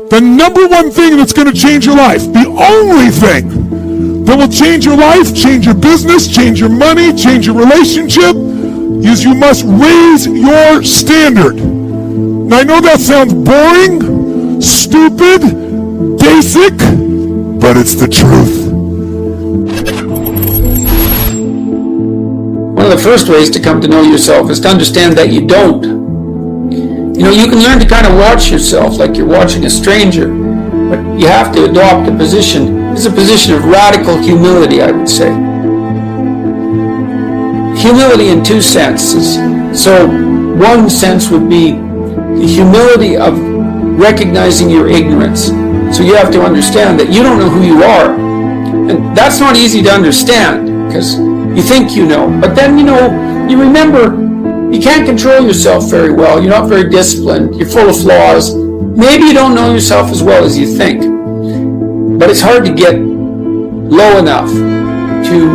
The number one thing that's going to change your life, the only thing that will change your life, change your business, change your money, change your relationship, is you must raise your standard. Now I know that sounds boring, stupid, basic, but it's the truth. One of the first ways to come to know yourself is to understand that you don't. You know, you can learn to kind of watch yourself like you're watching a stranger, but you have to adopt a position. It's a position of radical humility, I would say. Humility in two senses. So one sense would be the humility of recognizing your ignorance. So you have to understand that you don't know who you are. And that's not easy to understand because you think you know. But then, you remember you can't control yourself very well. You're not very disciplined. You're full of flaws. Maybe you don't know yourself as well as you think. But it's hard to get low enough to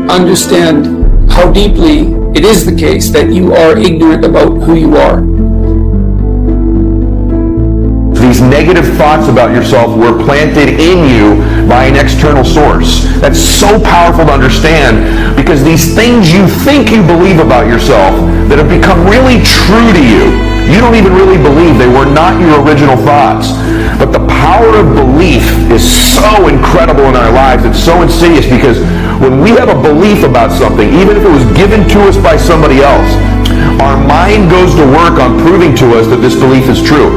understand how deeply it is the case that you are ignorant about who you are. These negative thoughts about yourself were planted in you by an external source. That's so powerful to understand because these things you think you believe about yourself that have become really true to you, you don't even really believe. They were not your original thoughts. But the power of belief is so incredible in our lives. It's so insidious because when we have a belief about something, even if it was given to us by somebody else, our mind goes to work on proving to us that this belief is true.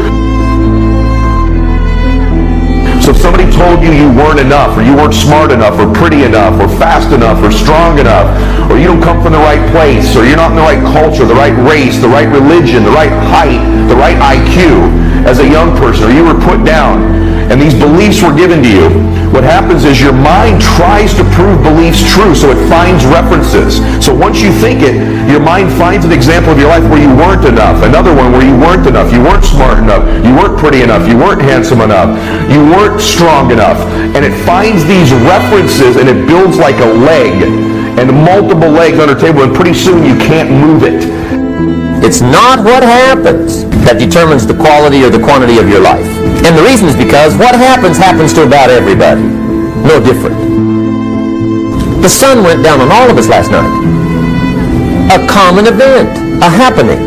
So if somebody told you you weren't enough, or you weren't smart enough, or pretty enough, or fast enough, or strong enough, or you don't come from the right place, or you're not in the right culture, the right race, the right religion, the right height, the right IQ as a young person, or you were put down, and these beliefs were given to you, what happens is your mind tries to prove beliefs true, so it finds references. So once you think it, your mind finds an example of your life where you weren't enough, another one where you weren't enough, you weren't smart enough, you weren't pretty enough, you weren't handsome enough, you weren't strong enough, and it finds these references and it builds like a leg, and multiple legs on a table, and pretty soon you can't move it. It's not what happens that determines the quality or the quantity of your life. And the reason is because what happens to about everybody. No different. The sun went down on all of us last night. A common event, a happening.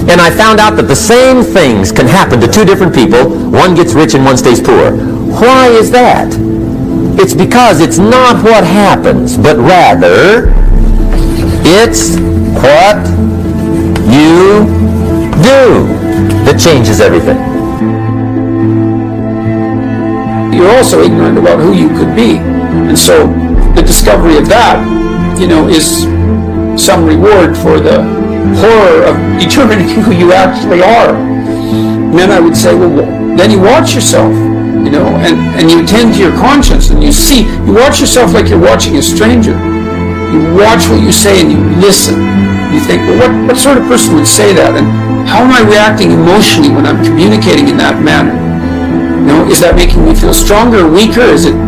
And I found out that the same things can happen to two different people. One gets rich and one stays poor. Why is that? It's because it's not what happens, but rather it's what you do that changes everything. You're also ignorant about who you could be. And so the discovery of that, is some reward for the horror of determining who you actually are. And then I would say, well, then you watch yourself, and you attend to your conscience, and you watch yourself like you're watching a stranger. You watch what you say and you listen. You think, well, what sort of person would say that? And how am I reacting emotionally when I'm communicating in that manner? Is that making me feel stronger or weaker? Is it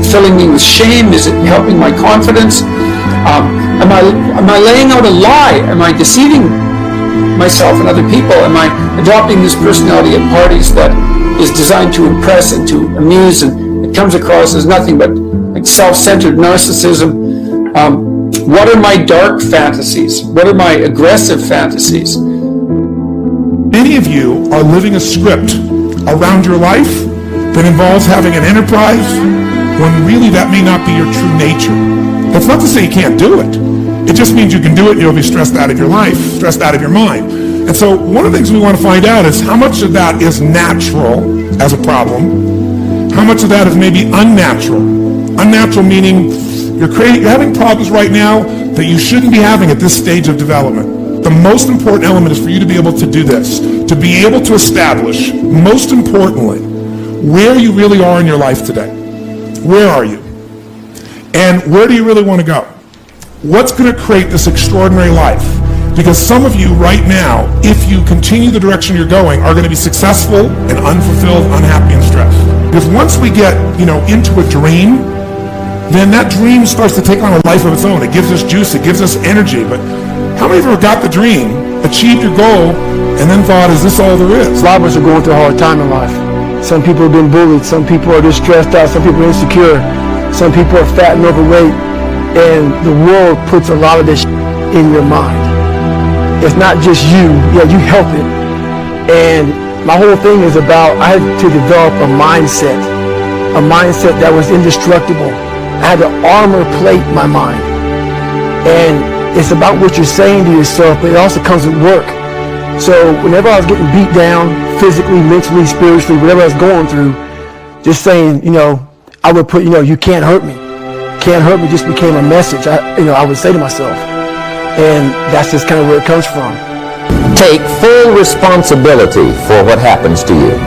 filling me with shame? Is it helping my confidence? Am I laying out a lie? Am I deceiving myself and other people? Am I adopting this personality at parties that is designed to impress and to amuse, and it comes across as nothing but like self-centered narcissism? What are my dark fantasies? What are my aggressive fantasies? Many of you are living a script around your life that involves having an enterprise when really that may not be your true nature. That's not to say you can't do it. It just means you can do it and you'll be stressed out of your life, stressed out of your mind. And so one of the things we want to find out is how much of that is natural as a problem, how much of that is maybe unnatural. Unnatural meaning you're having problems right now that you shouldn't be having at this stage of development. The most important element is for you to be able to do this, to be able to establish, most importantly, where you really are in your life today. Where are you? And where do you really want to go? What's going to create this extraordinary life? Because some of you right now, if you continue the direction you're going, are going to be successful and unfulfilled, unhappy, and stressed. Because once we get, into a dream, then that dream starts to take on a life of its own. It gives us juice, it gives us energy. But how many of you got the dream, achieved your goal, and then thought, is this all there is? A lot of us are going through a hard time in life. Some people have been bullied. Some people are just stressed out. Some people are insecure. Some people are fat and overweight. And the world puts a lot of this in your mind. It's not just you. Yeah, you help it. And my whole thing is about, I had to develop a mindset that was indestructible. I had to armor plate my mind. And it's about what you're saying to yourself, but it also comes with work. So whenever I was getting beat down, physically, mentally, spiritually, whatever I was going through, just saying, I would put, you can't hurt me. Can't hurt me just became a message, I would say to myself. And that's just kind of where it comes from. Take full responsibility for what happens to you.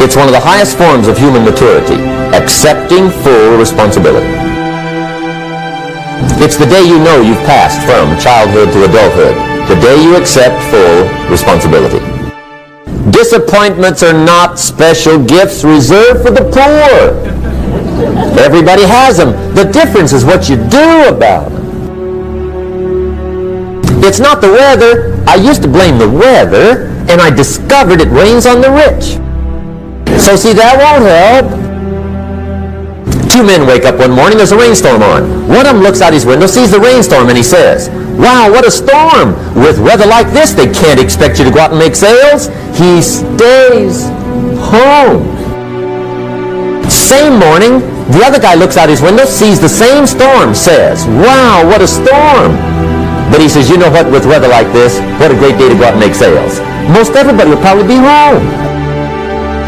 It's one of the highest forms of human maturity, accepting full responsibility. It's the day you know you've passed from childhood to adulthood, the day you accept full responsibility. Disappointments are not special gifts reserved for the poor. Everybody has them. The difference is what you do about them. It's not the weather. I used to blame the weather, and I discovered it rains on the rich. So see, that won't help. Two men wake up one morning, there's a rainstorm on. One of them looks out his window, sees the rainstorm, and he says, "Wow, what a storm! With weather like this, they can't expect you to go out and make sales." He stays home. Same morning, the other guy looks out his window, sees the same storm, says, "Wow, what a storm!" But he says, "You know what, with weather like this, what a great day to go out and make sales." Most everybody would probably be home.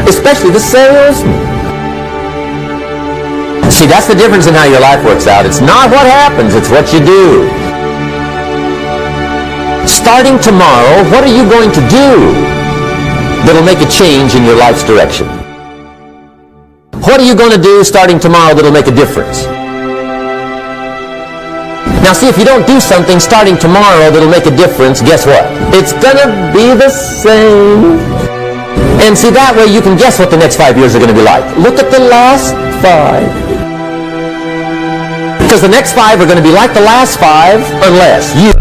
Especially the salesman. See, that's the difference in how your life works out. It's not what happens, it's what you do. Starting tomorrow, what are you going to do that'll make a change in your life's direction? What are you going to do starting tomorrow that'll make a difference? Now see, if you don't do something starting tomorrow that'll make a difference, guess what? It's gonna be the same. And see, that way you can guess what the next 5 years are going to be like. Look at the last 5. Because the next 5 are going to be like the last 5 unless you...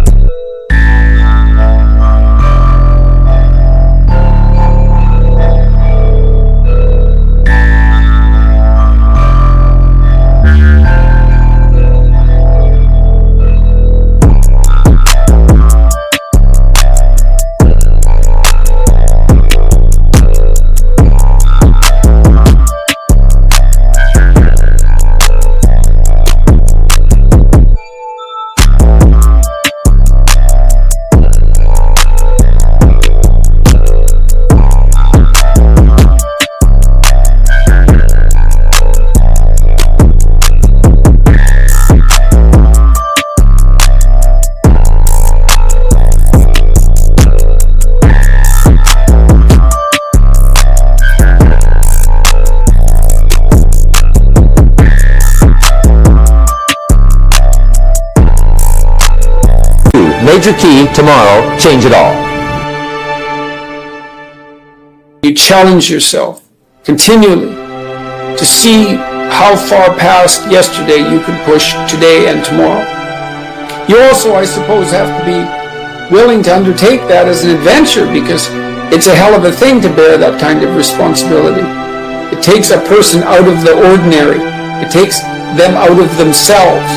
Major key tomorrow, change it all. You challenge yourself continually to see how far past yesterday you can push today and tomorrow. You also, I suppose, have to be willing to undertake that as an adventure, because it's a hell of a thing to bear that kind of responsibility. It takes a person out of the ordinary. It takes them out of themselves.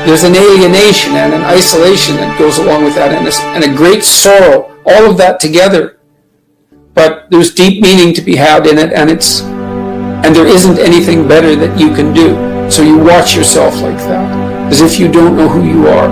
There's an alienation and an isolation that goes along with that, and a great sorrow, all of that together. But there's deep meaning to be had in it, and there isn't anything better that you can do. So you watch yourself like that, as if you don't know who you are.